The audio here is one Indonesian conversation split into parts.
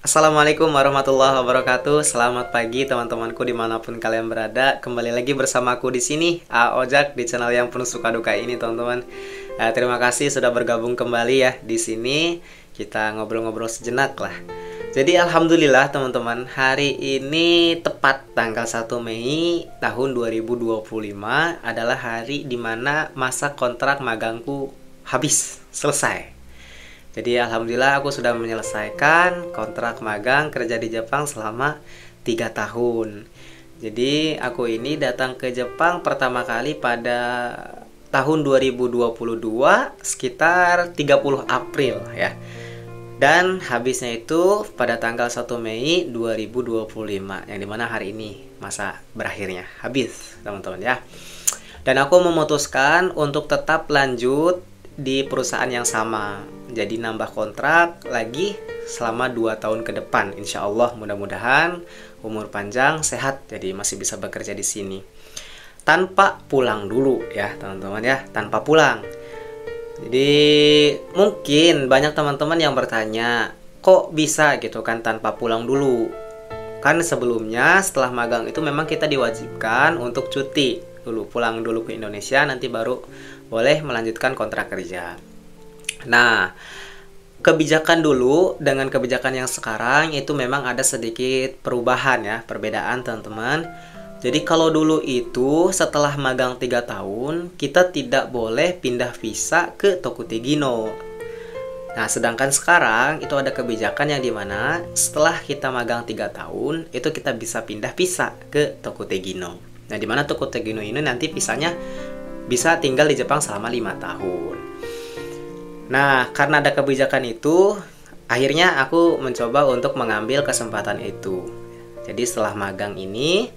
Assalamualaikum warahmatullahi wabarakatuh. Selamat pagi teman-temanku dimanapun kalian berada. Kembali lagi bersamaku di sini, A Ojak, di channel yang penuh suka duka ini, teman-teman. Terima kasih sudah bergabung kembali ya di sini. Kita ngobrol-ngobrol sejenak lah. Jadi alhamdulillah teman-teman, hari ini tepat tanggal 1 Mei tahun 2025 adalah hari dimana masa kontrak magangku habis, selesai. Jadi alhamdulillah aku sudah menyelesaikan kontrak magang kerja di Jepang selama 3 tahun. Jadi aku ini datang ke Jepang pertama kali pada tahun 2022 sekitar 30 April ya. Dan habisnya itu pada tanggal 1 Mei 2025, yang dimana hari ini masa berakhirnya habis teman-teman ya. Dan aku memutuskan untuk tetap lanjut di perusahaan yang sama. Jadi nambah kontrak lagi selama 2 tahun ke depan. Insya Allah mudah-mudahan umur panjang, sehat, jadi masih bisa bekerja di sini. Tanpa pulang dulu ya teman-teman ya, tanpa pulang. Jadi mungkin banyak teman-teman yang bertanya, kok bisa gitu kan tanpa pulang dulu? Kan sebelumnya setelah magang itu memang kita diwajibkan untuk cuti dulu, pulang dulu ke Indonesia, nanti baru boleh melanjutkan kontrak kerja. Nah, kebijakan dulu dengan kebijakan yang sekarang itu memang ada sedikit perubahan ya, perbedaan teman-teman. Jadi kalau dulu itu setelah magang 3 tahun, kita tidak boleh pindah visa ke Tokutegino. Nah, sedangkan sekarang itu ada kebijakan yang dimana setelah kita magang 3 tahun, itu kita bisa pindah visa ke Tokutegino. Nah, dimana Tokutegino ini nanti visanya bisa tinggal di Jepang selama 5 tahun. Nah, karena ada kebijakan itu, akhirnya aku mencoba untuk mengambil kesempatan itu. Jadi setelah magang ini,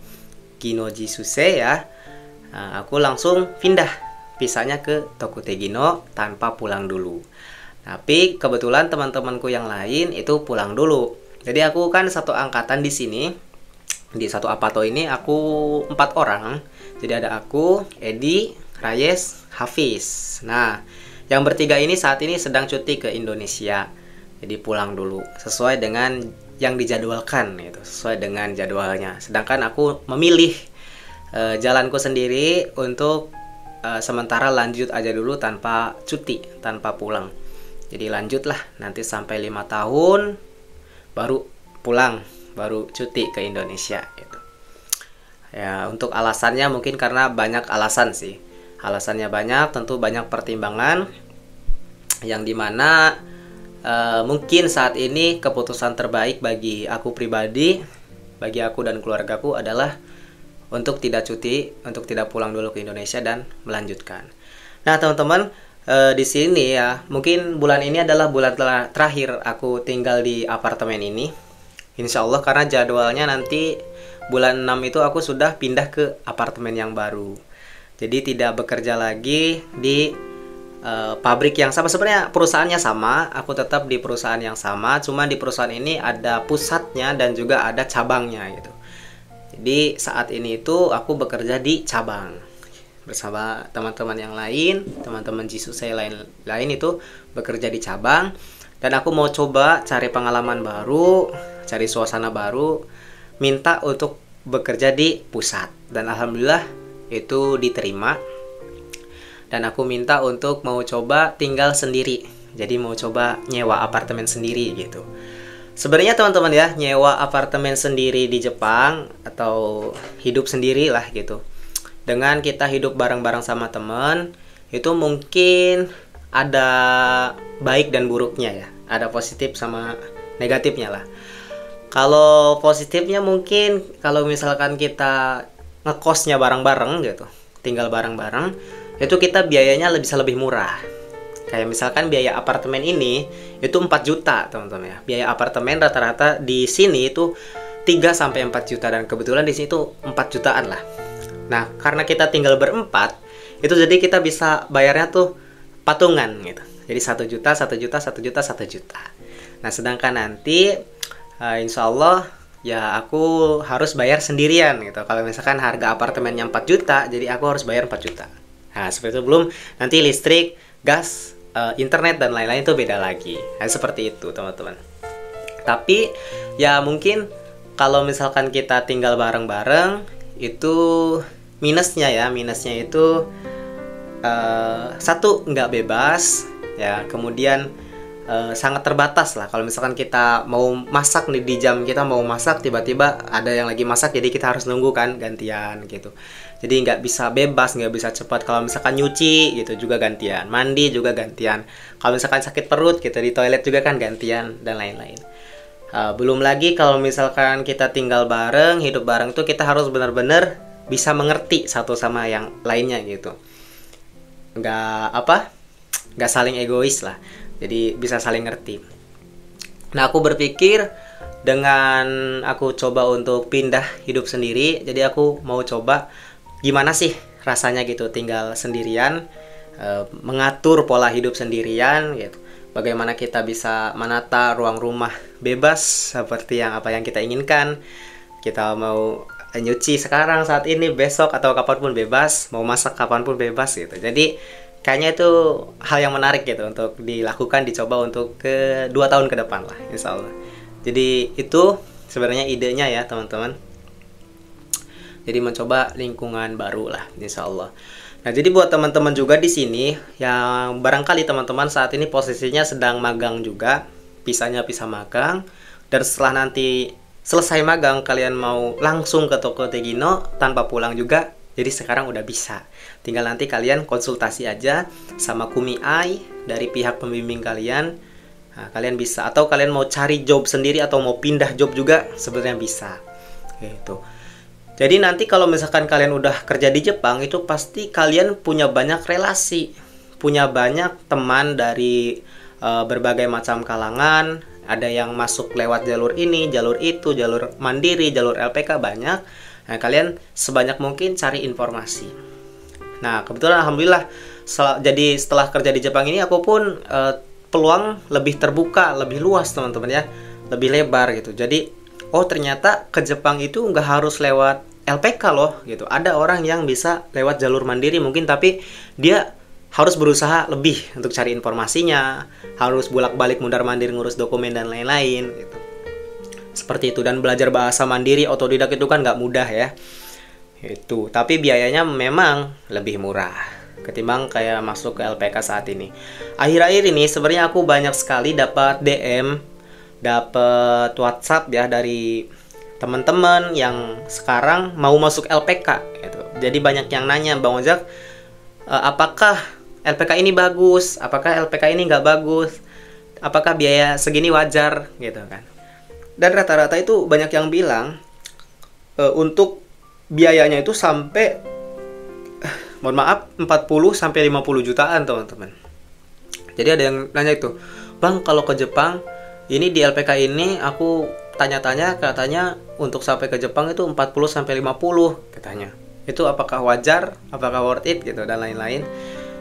Kinoji Suse ya, aku langsung pindah visanya ke Tokutegino tanpa pulang dulu. Tapi kebetulan teman-temanku yang lain itu pulang dulu. Jadi aku kan satu angkatan di sini, di satu apato ini aku 4 orang. Jadi ada aku, Edi, Rayes, Hafiz. Nah, yang bertiga ini saat ini sedang cuti ke Indonesia. Jadi pulang dulu sesuai dengan yang dijadwalkan gitu, sesuai dengan jadwalnya. Sedangkan aku memilih jalanku sendiri untuk sementara lanjut aja dulu tanpa cuti, tanpa pulang. Jadi lanjutlah nanti sampai 5 tahun baru pulang, baru cuti ke Indonesia gitu. Ya, untuk alasannya mungkin karena banyak alasan sih. Alasannya banyak, tentu banyak pertimbangan yang dimana mungkin saat ini keputusan terbaik bagi aku pribadi, bagi aku dan keluargaku adalah untuk tidak cuti, untuk tidak pulang dulu ke Indonesia dan melanjutkan. Nah teman-teman, di sini ya, mungkin bulan ini adalah bulan terakhir aku tinggal di apartemen ini. Insya Allah karena jadwalnya nanti bulan 6 itu aku sudah pindah ke apartemen yang baru. Jadi tidak bekerja lagi di pabrik yang sama. Sebenarnya perusahaannya sama, aku tetap di perusahaan yang sama, cuma di perusahaan ini ada pusatnya dan juga ada cabangnya gitu. Jadi saat ini itu aku bekerja di cabang bersama teman-teman yang lain, teman-teman jisu saya lain itu bekerja di cabang. Dan aku mau coba cari pengalaman baru, cari suasana baru, minta untuk bekerja di pusat. Dan alhamdulillah itu diterima. Dan aku minta untuk mau coba tinggal sendiri. Jadi mau coba nyewa apartemen sendiri gitu. Sebenarnya teman-teman ya, nyewa apartemen sendiri di Jepang atau hidup sendiri lah gitu, dengan kita hidup bareng-bareng sama teman, itu mungkin ada baik dan buruknya ya. Ada positif sama negatifnya lah. Kalau positifnya mungkin kalau misalkan kita ngekosnya bareng-bareng gitu, tinggal bareng-bareng, itu kita biayanya bisa lebih murah. Kayak misalkan biaya apartemen ini itu 4 juta teman-teman ya. Biaya apartemen rata-rata di sini itu 3 sampai 4 juta, dan kebetulan di sini itu 4 jutaan lah. Nah, karena kita tinggal berempat, itu jadi kita bisa bayarnya tuh patungan gitu. Jadi 1 juta, 1 juta, 1 juta, 1 juta. Nah, sedangkan nanti insya Allah ya aku harus bayar sendirian gitu. Kalau misalkan harga apartemennya 4 juta, jadi aku harus bayar 4 juta. Nah, seperti itu, belum nanti listrik, gas, internet dan lain-lain itu beda lagi. Nah, seperti itu teman-teman. Tapi ya mungkin kalau misalkan kita tinggal bareng-bareng itu minusnya itu satu, nggak bebas ya, kemudian sangat terbatas lah. Kalau misalkan kita mau masak nih, di jam kita mau masak tiba-tiba ada yang lagi masak, jadi kita harus nunggu kan gantian gitu. Jadi nggak bisa bebas, nggak bisa cepat. Kalau misalkan nyuci gitu juga gantian, mandi juga gantian. Kalau misalkan sakit perut gitu di toilet juga kan gantian dan lain-lain. Belum lagi kalau misalkan kita tinggal bareng, hidup bareng tuh kita harus benar-benar bisa mengerti satu sama yang lainnya gitu. Nggak saling egois lah, jadi bisa saling ngerti. Nah, aku berpikir dengan aku coba untuk pindah hidup sendiri, jadi aku mau coba gimana sih rasanya gitu tinggal sendirian, mengatur pola hidup sendirian gitu. Bagaimana kita bisa menata ruang rumah bebas seperti apa yang kita inginkan. Kita mau nyuci sekarang saat ini, besok atau kapanpun bebas, mau masak kapanpun bebas gitu. Jadi kayaknya itu hal yang menarik gitu untuk dilakukan, dicoba untuk ke 2 tahun ke depan lah, insya Allah. Jadi itu sebenarnya idenya ya teman-teman. Jadi mencoba lingkungan baru lah, insya Allah. Nah, jadi buat teman-teman juga di sini yang barangkali teman-teman saat ini posisinya sedang magang juga, pisah magang, dan setelah nanti selesai magang kalian mau langsung ke toko Tegino tanpa pulang juga, jadi sekarang udah bisa. Tinggal nanti kalian konsultasi aja sama Kumi Ai dari pihak pembimbing kalian. Nah, kalian bisa, atau kalian mau cari job sendiri atau mau pindah job juga sebenarnya bisa. Gitu. Jadi nanti kalau misalkan kalian udah kerja di Jepang, itu pasti kalian punya banyak relasi, punya banyak teman dari berbagai macam kalangan. Ada yang masuk lewat jalur ini, jalur itu, jalur mandiri, jalur LPK, banyak. Nah, kalian sebanyak mungkin cari informasi. Nah, kebetulan alhamdulillah jadi setelah kerja di Jepang ini aku pun peluang lebih terbuka, lebih luas teman-teman ya, lebih lebar gitu. Jadi ternyata ke Jepang itu nggak harus lewat LPK loh gitu. Ada orang yang bisa lewat jalur mandiri mungkin, tapi dia harus berusaha lebih untuk cari informasinya, harus bolak-balik mundar-mandir ngurus dokumen dan lain-lain gitu. Seperti itu. Dan belajar bahasa mandiri otodidak itu kan nggak mudah ya. Itu, tapi biayanya memang lebih murah ketimbang kayak masuk ke LPK saat ini. Akhir-akhir ini sebenarnya aku banyak sekali dapat DM, dapat WhatsApp ya dari teman-teman yang sekarang mau masuk LPK gitu. Jadi banyak yang nanya, Bang Ojak, apakah LPK ini bagus? Apakah LPK ini nggak bagus? Apakah biaya segini wajar gitu kan? Dan rata-rata itu banyak yang bilang untuk biayanya itu sampai mohon maaf 40 sampai 50 jutaan teman-teman. Jadi ada yang nanya itu, "Bang, kalau ke Jepang ini di LPK ini aku tanya-tanya katanya untuk sampai ke Jepang itu 40 sampai 50 katanya. Itu apakah wajar? Apakah worth it gitu dan lain-lain."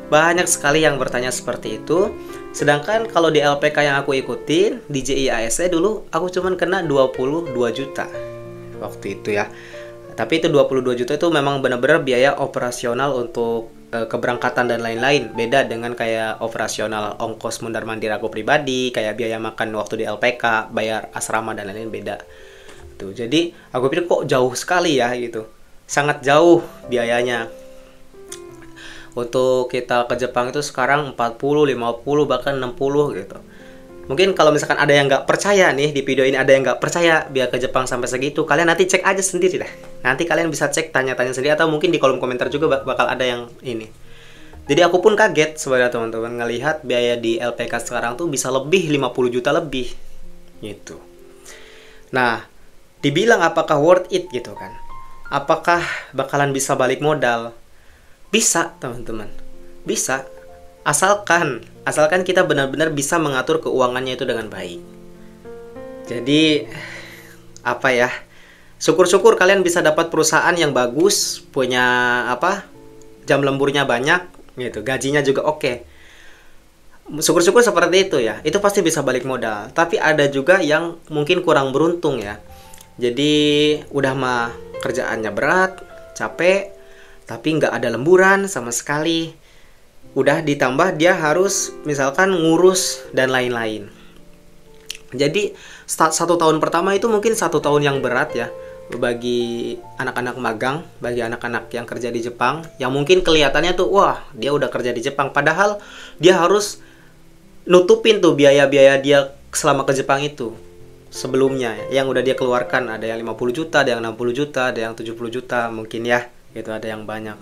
Banyak sekali yang bertanya seperti itu. Sedangkan kalau di LPK yang aku ikutin di JIASE dulu aku cuman kena 22 juta waktu itu ya. Tapi itu 22 juta itu memang benar-benar biaya operasional untuk keberangkatan dan lain-lain. Beda dengan kayak operasional ongkos mundar-mandir aku pribadi, kayak biaya makan waktu di LPK, bayar asrama dan lain-lain beda. Tuh, jadi aku pikir kok jauh sekali ya gitu. Sangat jauh biayanya. Untuk kita ke Jepang itu sekarang 40, 50, bahkan 60 gitu. Mungkin kalau misalkan ada yang nggak percaya nih, di video ini ada yang nggak percaya biar ke Jepang sampai segitu, kalian nanti cek aja sendiri dah. Nanti kalian bisa cek, tanya-tanya sendiri, atau mungkin di kolom komentar juga bakal ada yang ini. Jadi aku pun kaget sebenarnya teman-teman ngelihat biaya di LPK sekarang tuh bisa lebih 50 juta lebih gitu. Nah, dibilang apakah worth it gitu kan? Apakah bakalan bisa balik modal? Bisa teman-teman, bisa. Asalkan kita benar-benar bisa mengatur keuangannya itu dengan baik. Jadi apa ya? Syukur-syukur kalian bisa dapat perusahaan yang bagus, punya jam lemburnya banyak, gitu. Gajinya juga oke. Syukur-syukur seperti itu ya. Itu pasti bisa balik modal. Tapi ada juga yang mungkin kurang beruntung ya. Jadi udah mah kerjaannya berat, capek, tapi nggak ada lemburan sama sekali. Udah ditambah dia harus misalkan ngurus dan lain-lain. Jadi Satu tahun pertama itu mungkin satu tahun yang berat ya bagi anak-anak magang, bagi anak-anak yang kerja di Jepang, yang mungkin kelihatannya tuh wah dia udah kerja di Jepang, padahal dia harus nutupin tuh biaya-biaya dia selama ke Jepang itu sebelumnya yang udah dia keluarkan. Ada yang 50 juta, ada yang 60 juta, ada yang 70 juta mungkin ya, gitu, ada yang banyak.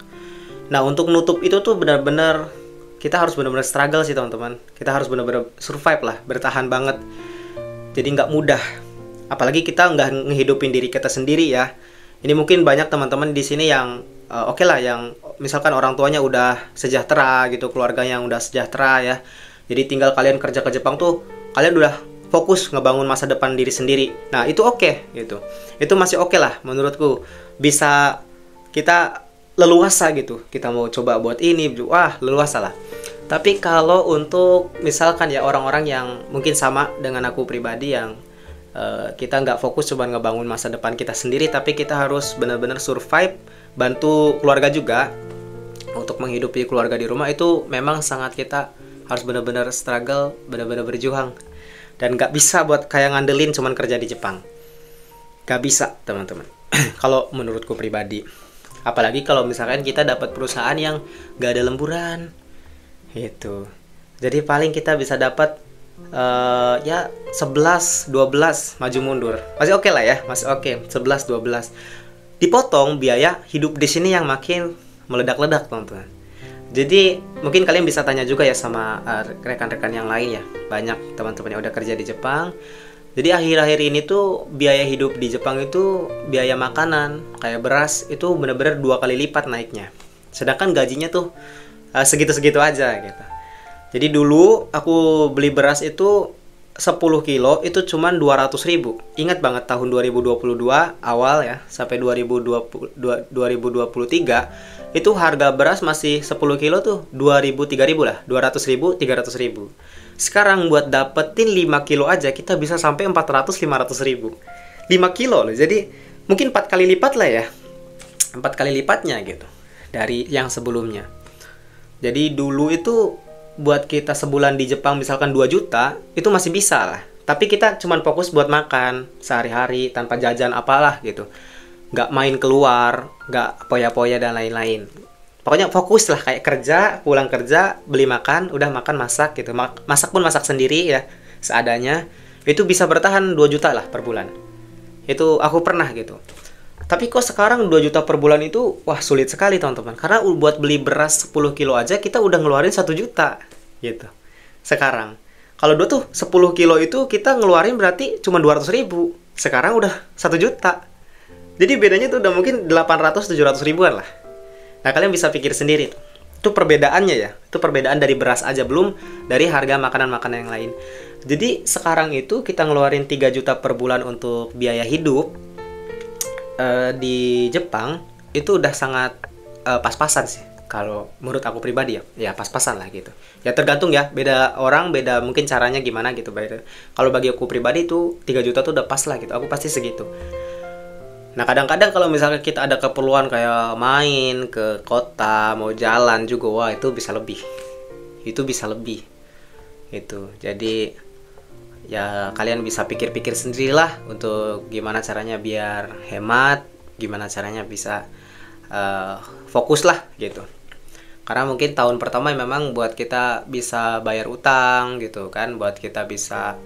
Nah untuk nutup itu tuh benar-benar kita harus benar-benar struggle sih teman-teman. Kita harus benar-benar survive lah, bertahan banget. Jadi nggak mudah. Apalagi kita nggak ngehidupin diri kita sendiri ya. Ini mungkin banyak teman-teman di sini yang oke lah, yang misalkan orang tuanya udah sejahtera gitu, keluarganya yang udah sejahtera ya. Jadi tinggal kalian kerja ke Jepang tuh, kalian udah fokus ngebangun masa depan diri sendiri. Nah itu oke gitu. Itu masih oke lah menurutku. Bisa kita leluasa gitu, kita mau coba buat ini, wah leluasa lah. Tapi kalau untuk misalkan ya orang-orang yang mungkin sama dengan aku pribadi, yang kita nggak fokus cuma ngebangun masa depan kita sendiri, tapi kita harus benar-benar survive, bantu keluarga juga untuk menghidupi keluarga di rumah, itu memang sangat kita harus benar-benar struggle, benar-benar berjuang. Dan nggak bisa buat kayak ngandelin cuman kerja di Jepang, nggak bisa teman-teman. Kalau menurutku pribadi, apalagi kalau misalkan kita dapat perusahaan yang gak ada lemburan gitu. Jadi paling kita bisa dapat ya 11, 12 maju mundur. Masih oke lah ya, masih oke. 11, 12. Dipotong biaya hidup di sini yang makin meledak-ledak, teman-teman. Jadi mungkin kalian bisa tanya juga ya sama rekan-rekan yang lain ya. Banyak teman-teman yang udah kerja di Jepang. Jadi akhir-akhir ini tuh biaya hidup di Jepang itu, biaya makanan kayak beras itu bener-bener 2 kali lipat naiknya. Sedangkan gajinya tuh segitu-segitu aja gitu. Jadi dulu aku beli beras itu 10 kilo itu cuman 200.000. Ingat banget tahun 2022 awal ya, sampai 2023 itu harga beras masih 10 kilo tuh 2.000, 3.000 lah, 200.000, 300.000. Sekarang buat dapetin 5 kilo aja kita bisa sampai 400-500.000. 5 kilo loh. Jadi mungkin 4 kali lipat lah ya. 4 kali lipatnya gitu dari yang sebelumnya. Jadi dulu itu buat kita sebulan di Jepang misalkan 2 juta itu masih bisa lah. Tapi kita cuman fokus buat makan sehari-hari tanpa jajan apalah gitu. Nggak main keluar, nggak poya-poya dan lain-lain. Pokoknya fokus lah, kayak kerja, pulang kerja, beli makan, udah makan, masak gitu. Masak pun masak sendiri ya, seadanya. Itu bisa bertahan 2 juta lah per bulan. Itu aku pernah gitu. Tapi kok sekarang 2 juta per bulan itu, wah sulit sekali teman-teman. Karena buat beli beras 10 kilo aja kita udah ngeluarin 1 juta gitu. Sekarang. Kalau dulu tuh 10 kilo itu kita ngeluarin berarti cuma 200.000. Sekarang udah 1 juta. Jadi bedanya tuh udah mungkin 800-700 ribuan lah. Nah kalian bisa pikir sendiri itu perbedaannya ya. Itu perbedaan dari beras aja, belum dari harga makanan-makanan yang lain. Jadi sekarang itu kita ngeluarin 3 juta per bulan untuk biaya hidup di Jepang itu udah sangat pas-pasan sih. Kalau menurut aku pribadi ya pas-pasan lah gitu. Ya tergantung ya, beda orang beda mungkin caranya gimana gitu. Kalau bagi aku pribadi itu 3 juta tuh udah pas lah gitu. Aku pasti segitu. Nah kadang-kadang kalau misalnya kita ada keperluan kayak main ke kota, mau jalan juga, wah itu bisa lebih. Itu bisa lebih. Itu. Jadi ya kalian bisa pikir-pikir sendirilah untuk gimana caranya biar hemat, gimana caranya bisa fokus lah gitu. Karena mungkin tahun pertama memang buat kita bisa bayar utang gitu kan, buat kita bisa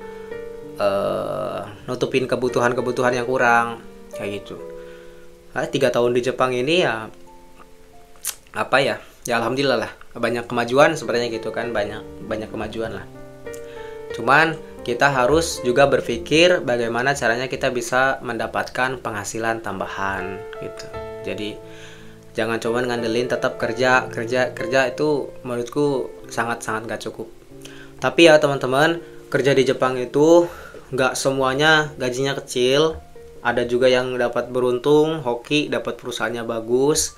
nutupin kebutuhan-kebutuhan yang kurang. Kayak gitu. 3 tahun di Jepang ini ya apa ya? Ya alhamdulillah lah, banyak kemajuan sebenarnya gitu kan, banyak kemajuan lah. Cuman kita harus juga berpikir bagaimana caranya kita bisa mendapatkan penghasilan tambahan gitu. Jadi jangan cuma ngandelin tetap kerja itu menurutku sangat-sangat gak cukup. Tapi ya teman-teman, kerja di Jepang itu gak semuanya gajinya kecil. Ada juga yang dapat beruntung, hoki, dapat perusahaannya bagus,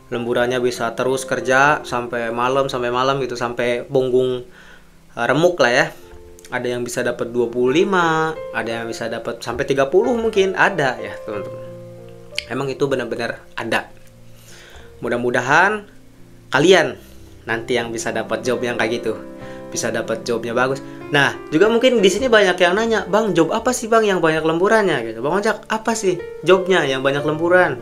lemburannya bisa terus kerja sampai malam gitu, sampai punggung remuk lah ya. Ada yang bisa dapat 25, ada yang bisa dapat sampai 30 mungkin, ada ya teman-teman. Emang itu benar-benar ada. Mudah-mudahan kalian nanti yang bisa dapat job yang kayak gitu, bisa dapat jobnya bagus. Nah, juga mungkin di sini banyak yang nanya, "Bang, job apa sih Bang yang banyak lemburannya?" gitu. Bang Ojak, apa sih jobnya yang banyak lemburan?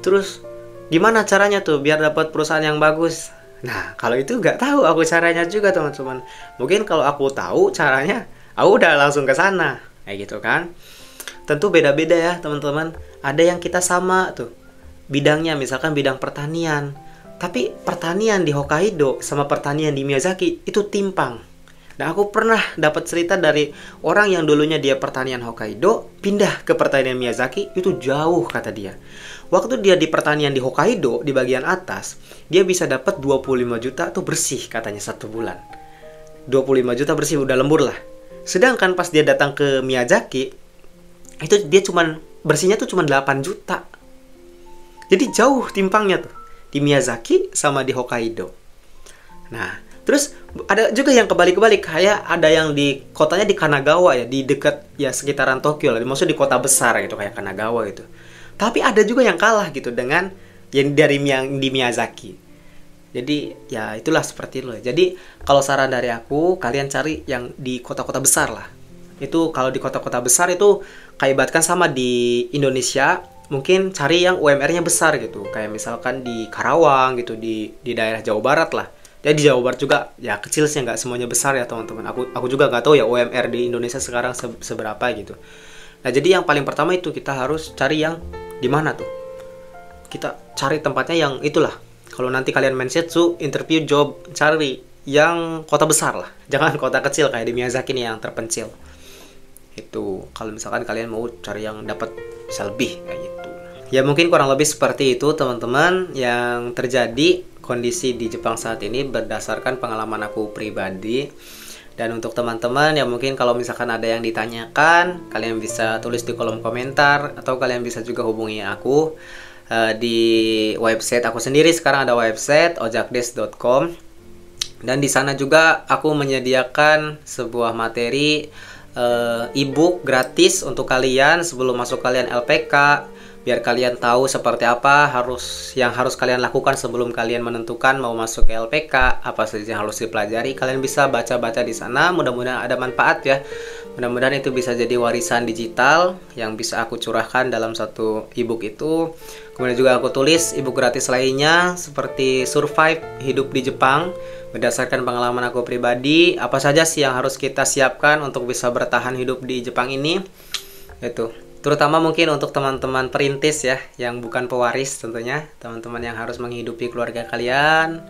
Terus gimana caranya tuh biar dapat perusahaan yang bagus? Nah, kalau itu nggak tahu aku caranya juga, teman-teman. Mungkin kalau aku tahu caranya, aku udah langsung ke sana. Kayak gitu kan. Tentu beda-beda ya, teman-teman. Ada yang kita sama tuh. Bidangnya misalkan bidang pertanian. Tapi pertanian di Hokkaido sama pertanian di Miyazaki itu timpang. Nah, aku pernah dapat cerita dari orang yang dulunya dia pertanian Hokkaido, pindah ke pertanian Miyazaki, itu jauh kata dia. Waktu dia di pertanian di Hokkaido, di bagian atas, dia bisa dapat 25 juta tuh bersih katanya satu bulan. 25 juta bersih, udah lembur lah. Sedangkan pas dia datang ke Miyazaki, itu dia bersihnya tuh cuma 8 juta. Jadi jauh timpangnya tuh, di Miyazaki sama di Hokkaido. Nah, terus ada juga yang kebalik-kebalik, kayak ada yang di kotanya di Kanagawa ya, di dekat ya sekitaran Tokyo lah, maksudnya di kota besar gitu kayak Kanagawa gitu. Tapi ada juga yang kalah gitu dengan yang di Miyazaki. Jadi ya itulah seperti itu. Jadi kalau saran dari aku, kalian cari yang di kota-kota besar lah. Itu kalau di kota-kota besar itu kayak ibaratkan sama di Indonesia, mungkin cari yang UMR-nya besar gitu. Kayak misalkan di Karawang gitu, di daerah Jawa Barat lah. Jadi di Jawa Barat juga ya kecil sih, nggak semuanya besar ya teman-teman. Aku juga nggak tahu ya UMR di Indonesia sekarang seberapa gitu. Nah, jadi yang paling pertama itu kita harus cari yang di mana tuh. Kita cari tempatnya yang itulah. Kalau nanti kalian mensetsu, interview job, cari yang kota besar lah. Jangan kota kecil kayak di Miyazaki nih yang terpencil. Itu kalau misalkan kalian mau cari yang dapat bisa lebih kayak gitu. Ya mungkin kurang lebih seperti itu teman-teman yang terjadi kondisi di Jepang saat ini berdasarkan pengalaman aku pribadi. Dan untuk teman-teman yang mungkin kalau misalkan ada yang ditanyakan, kalian bisa tulis di kolom komentar atau kalian bisa juga hubungi aku di website aku sendiri. Sekarang ada website ojakdes.com, dan di sana juga aku menyediakan sebuah materi ebook gratis untuk kalian sebelum masuk kalian LPK, biar kalian tahu seperti apa yang harus kalian lakukan sebelum kalian menentukan mau masuk ke LPK, apa saja yang harus dipelajari. Kalian bisa baca-baca di sana, mudah-mudahan ada manfaat ya. Mudah-mudahan itu bisa jadi warisan digital yang bisa aku curahkan dalam satu ebook itu. Kemudian juga aku tulis ebook gratis lainnya seperti Survive Hidup di Jepang berdasarkan pengalaman aku pribadi. Apa saja sih yang harus kita siapkan untuk bisa bertahan hidup di Jepang ini? Itu terutama mungkin untuk teman-teman perintis ya, yang bukan pewaris tentunya, teman-teman yang harus menghidupi keluarga kalian,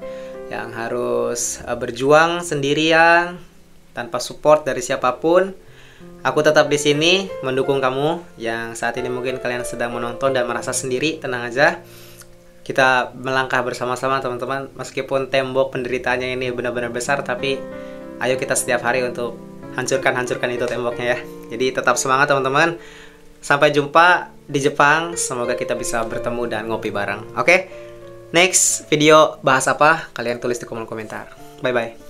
yang harus berjuang sendirian tanpa support dari siapapun. Aku tetap di sini mendukung kamu yang saat ini mungkin kalian sedang menonton dan merasa sendiri. Tenang aja, kita melangkah bersama-sama teman-teman. Meskipun tembok penderitaannya ini benar-benar besar, tapi ayo kita setiap hari untuk hancurkan itu temboknya ya. Jadi tetap semangat teman-teman. Sampai jumpa di Jepang. Semoga kita bisa bertemu dan ngopi bareng. Oke? Next video bahas apa? Kalian tulis di kolom komentar. Bye-bye.